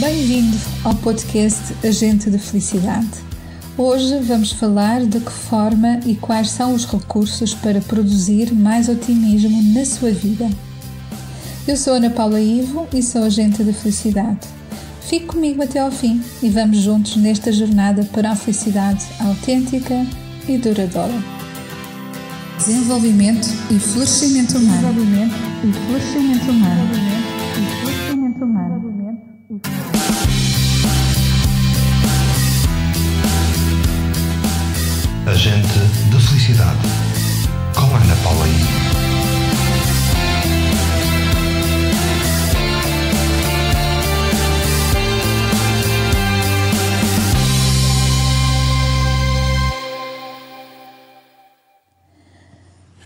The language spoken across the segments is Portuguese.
Bem-vindo ao podcast Agente de Felicidade. Hoje vamos falar de que forma e quais são os recursos para produzir mais otimismo na sua vida. Eu sou Ana Paula Ivo e sou Agente de Felicidade. Fique comigo até ao fim e vamos juntos nesta jornada para a felicidade autêntica e duradoura. Desenvolvimento e florescimento humano. Desenvolvimento e florescimento humano. Agente de Felicidade, com Ana Paula Ivo.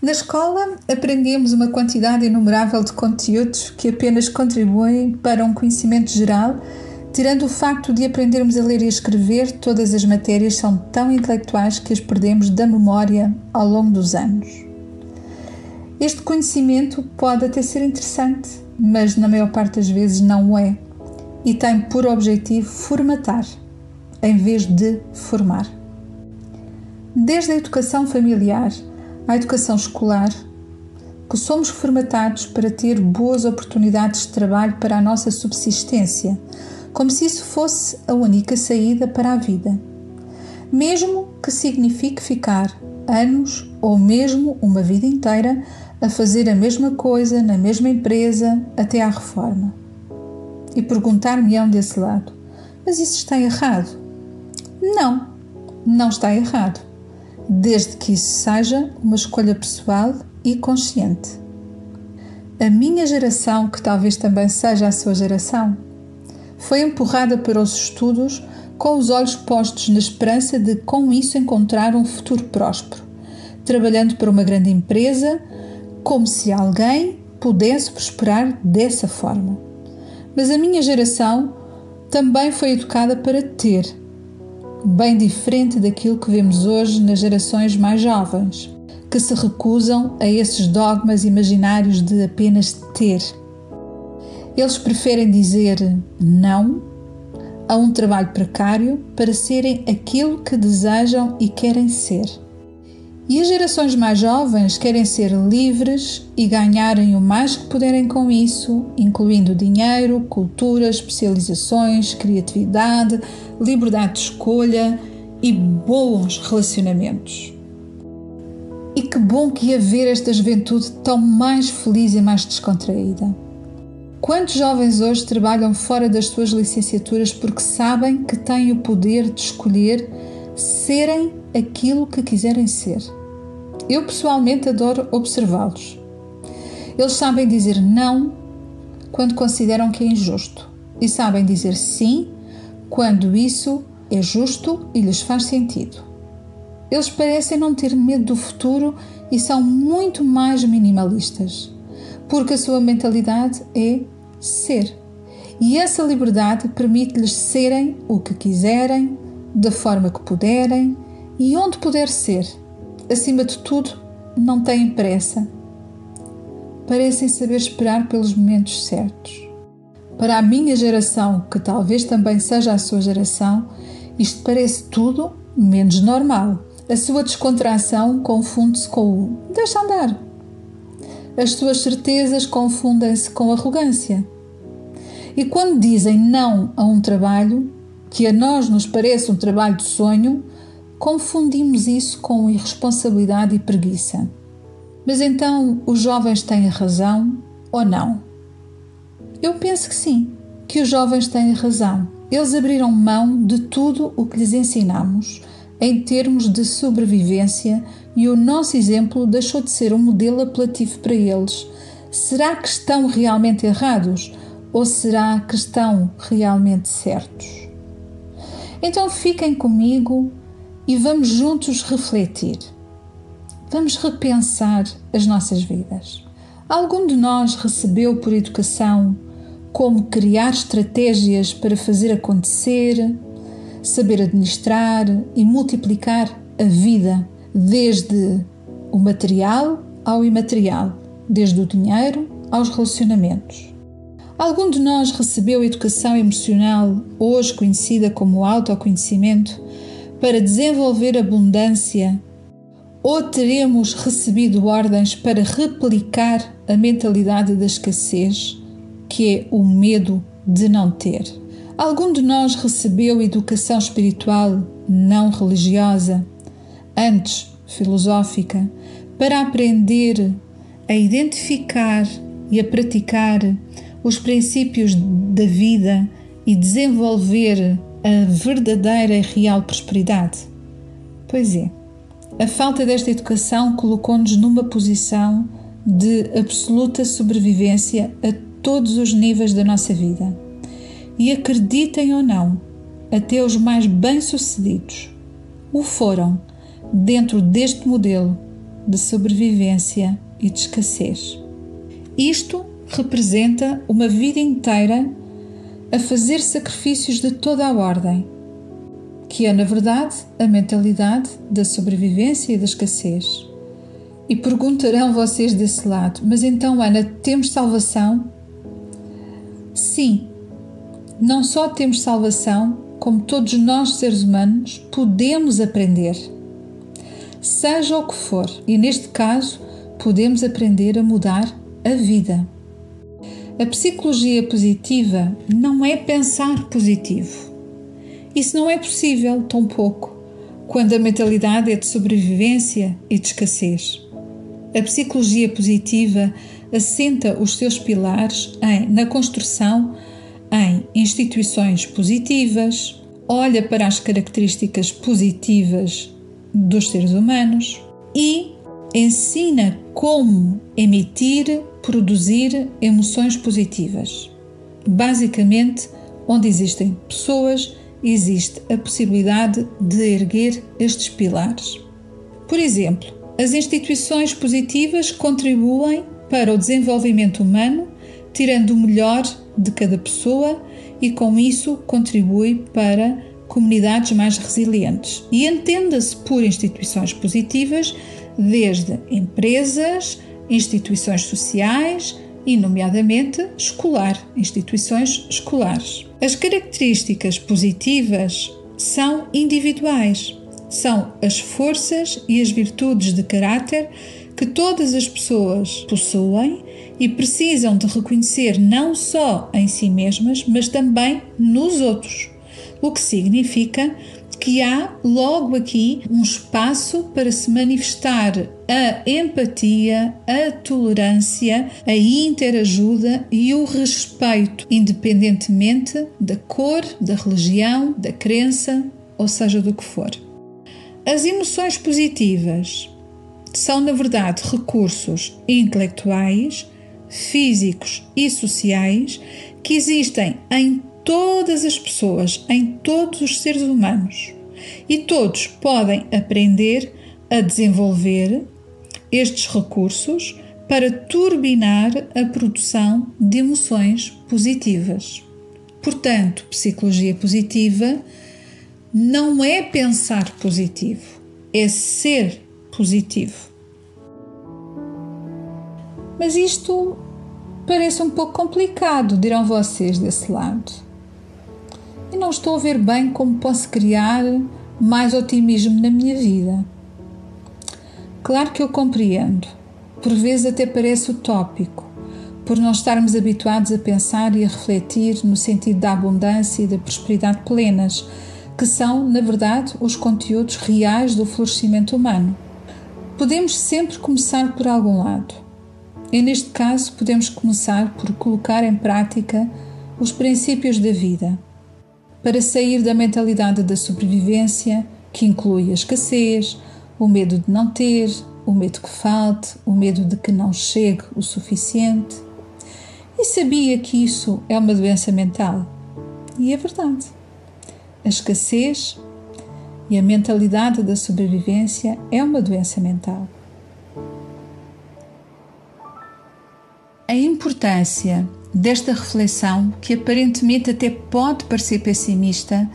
Na escola, aprendemos uma quantidade inumerável de conteúdos que apenas contribuem para um conhecimento geral. Tirando o facto de aprendermos a ler e a escrever, todas as matérias são tão intelectuais que as perdemos da memória ao longo dos anos. Este conhecimento pode até ser interessante, mas na maior parte das vezes não o é, e tem por objetivo formatar, em vez de formar. Desde a educação familiar à educação escolar, que somos formatados para ter boas oportunidades de trabalho para a nossa subsistência, como se isso fosse a única saída para a vida, mesmo que signifique ficar anos ou mesmo uma vida inteira a fazer a mesma coisa na mesma empresa até à reforma. E perguntar-me-ão desse lado, mas isso está errado? Não, não está errado, desde que isso seja uma escolha pessoal e consciente. A minha geração, que talvez também seja a sua geração, foi empurrada para os estudos com os olhos postos na esperança de, com isso, encontrar um futuro próspero, trabalhando para uma grande empresa, como se alguém pudesse prosperar dessa forma. Mas a minha geração também foi educada para ter, bem diferente daquilo que vemos hoje nas gerações mais jovens, que se recusam a esses dogmas imaginários de apenas ter. Eles preferem dizer não a um trabalho precário para serem aquilo que desejam e querem ser. E as gerações mais jovens querem ser livres e ganharem o mais que puderem com isso, incluindo dinheiro, cultura, especializações, criatividade, liberdade de escolha e bons relacionamentos. E que bom que ia ver esta juventude tão mais feliz e mais descontraída. Quantos jovens hoje trabalham fora das suas licenciaturas porque sabem que têm o poder de escolher serem aquilo que quiserem ser? Eu pessoalmente adoro observá-los. Eles sabem dizer não quando consideram que é injusto e sabem dizer sim quando isso é justo e lhes faz sentido. Eles parecem não ter medo do futuro e são muito mais minimalistas, porque a sua mentalidade é ser. E essa liberdade permite-lhes serem o que quiserem, da forma que puderem e onde puder ser. Acima de tudo, não têm pressa. Parecem saber esperar pelos momentos certos. Para a minha geração, que talvez também seja a sua geração, isto parece tudo menos normal. A sua descontração confunde-se com o deixa andar. As suas certezas confundem-se com arrogância. E quando dizem não a um trabalho, que a nós nos parece um trabalho de sonho, confundimos isso com irresponsabilidade e preguiça. Mas então os jovens têm razão ou não? Eu penso que sim, que os jovens têm razão. Eles abriram mão de tudo o que lhes ensinamos em termos de sobrevivência e o nosso exemplo deixou de ser um modelo apelativo para eles. Será que estão realmente errados ou será que estão realmente certos? Então fiquem comigo e vamos juntos refletir. Vamos repensar as nossas vidas. Algum de nós recebeu por educação como criar estratégias para fazer acontecer, saber administrar e multiplicar a vida, desde o material ao imaterial, desde o dinheiro aos relacionamentos? Algum de nós recebeu educação emocional, hoje conhecida como autoconhecimento, para desenvolver abundância, ou teremos recebido ordens para replicar a mentalidade da escassez, que é o medo de não ter? Algum de nós recebeu educação espiritual não religiosa, antes filosófica, para aprender a identificar e a praticar os princípios da vida e desenvolver a verdadeira e real prosperidade? Pois é, a falta desta educação colocou-nos numa posição de absoluta sobrevivência a todos os níveis da nossa vida. E acreditem ou não, até os mais bem-sucedidos o foram dentro deste modelo de sobrevivência e de escassez. Isto representa uma vida inteira a fazer sacrifícios de toda a ordem, que é, na verdade, a mentalidade da sobrevivência e da escassez. E perguntarão vocês desse lado: mas então, Ana, temos salvação? Sim, não só temos salvação, como todos nós, seres humanos, podemos aprender. Seja o que for, e neste caso, podemos aprender a mudar a vida. A psicologia positiva não é pensar positivo. Isso não é possível, tão pouco, quando a mentalidade é de sobrevivência e de escassez. A psicologia positiva assenta os seus pilares na construção em instituições positivas, olha para as características positivas dos seres humanos e ensina como emitir, produzir emoções positivas. Basicamente, onde existem pessoas, existe a possibilidade de erguer estes pilares. Por exemplo, as instituições positivas contribuem para o desenvolvimento humano, tirando o melhor de cada pessoa e, com isso, contribui para comunidades mais resilientes. E entenda-se por instituições positivas desde empresas, instituições sociais e, nomeadamente, instituições escolares. As características positivas são individuais, são as forças e as virtudes de caráter que todas as pessoas possuem e precisam de reconhecer não só em si mesmas, mas também nos outros, o que significa que há logo aqui um espaço para se manifestar a empatia, a tolerância, a interajuda e o respeito, independentemente da cor, da religião, da crença, ou seja, do que for. As emoções positivas são, na verdade, recursos intelectuais, físicos e sociais que existem em todas as pessoas, em todos os seres humanos, e todos podem aprender a desenvolver estes recursos para turbinar a produção de emoções positivas. Portanto, psicologia positiva não é pensar positivo, é ser positivo. Mas isto parece um pouco complicado, dirão vocês desse lado. E não estou a ver bem como posso criar mais otimismo na minha vida. Claro que eu compreendo. Por vezes até parece utópico, por não estarmos habituados a pensar e a refletir no sentido da abundância e da prosperidade plenas, que são, na verdade, os conteúdos reais do florescimento humano. Podemos sempre começar por algum lado. E neste caso podemos começar por colocar em prática os princípios da vida, para sair da mentalidade da sobrevivência, que inclui a escassez, o medo de não ter, o medo que falte, o medo de que não chegue o suficiente. E sabia que isso é uma doença mental? E é verdade. A escassez e a mentalidade da sobrevivência é uma doença mental. A importância desta reflexão, que aparentemente até pode parecer pessimista,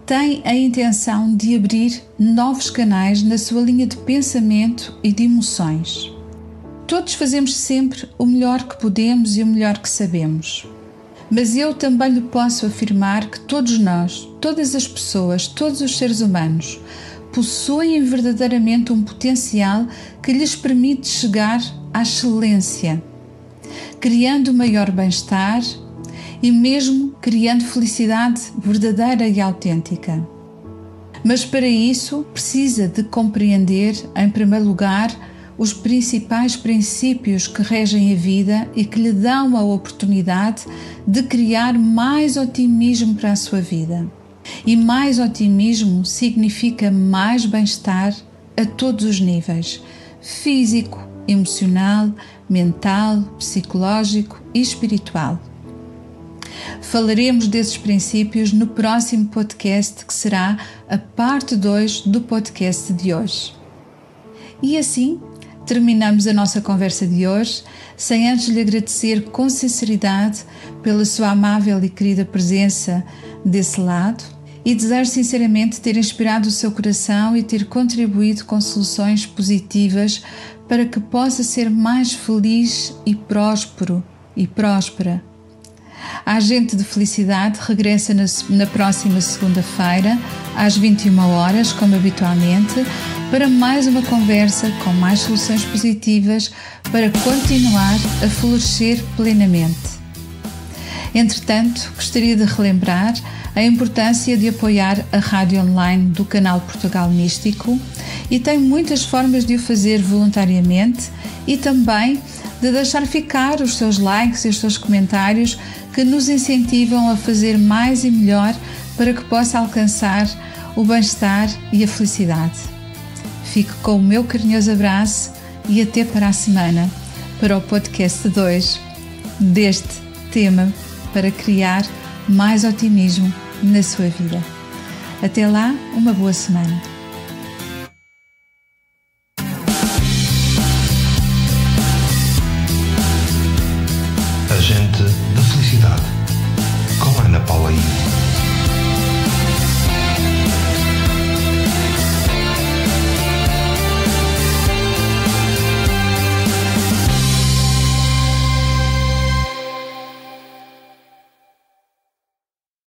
tem a intenção de abrir novos canais na sua linha de pensamento e de emoções. Todos fazemos sempre o melhor que podemos e o melhor que sabemos. Mas eu também lhe posso afirmar que todos nós, todas as pessoas, todos os seres humanos, possuem verdadeiramente um potencial que lhes permite chegar à excelência, criando maior bem-estar e mesmo criando felicidade verdadeira e autêntica. Mas para isso precisa de compreender, em primeiro lugar, os principais princípios que regem a vida e que lhe dão a oportunidade de criar mais otimismo para a sua vida. E mais otimismo significa mais bem-estar a todos os níveis: físico, emocional, mental, psicológico e espiritual. Falaremos desses princípios no próximo podcast, que será a parte 2 do podcast de hoje. E assim terminamos a nossa conversa de hoje, sem antes lhe agradecer com sinceridade pela sua amável e querida presença desse lado, e desejo sinceramente ter inspirado o seu coração e ter contribuído com soluções positivas para que possa ser mais feliz e próspero e próspera. A Agente de Felicidade regressa na próxima segunda-feira, às 21 horas, como habitualmente, para mais uma conversa com mais soluções positivas para continuar a florescer plenamente. Entretanto, gostaria de relembrar a importância de apoiar a rádio online do canal Portugal Místico, e tem muitas formas de o fazer voluntariamente e também de deixar ficar os seus likes e os seus comentários, que nos incentivam a fazer mais e melhor para que possa alcançar o bem-estar e a felicidade. Fique com o meu carinhoso abraço e até para a semana, para o podcast 2 deste tema para criar mais otimismo na sua vida. Até lá, uma boa semana.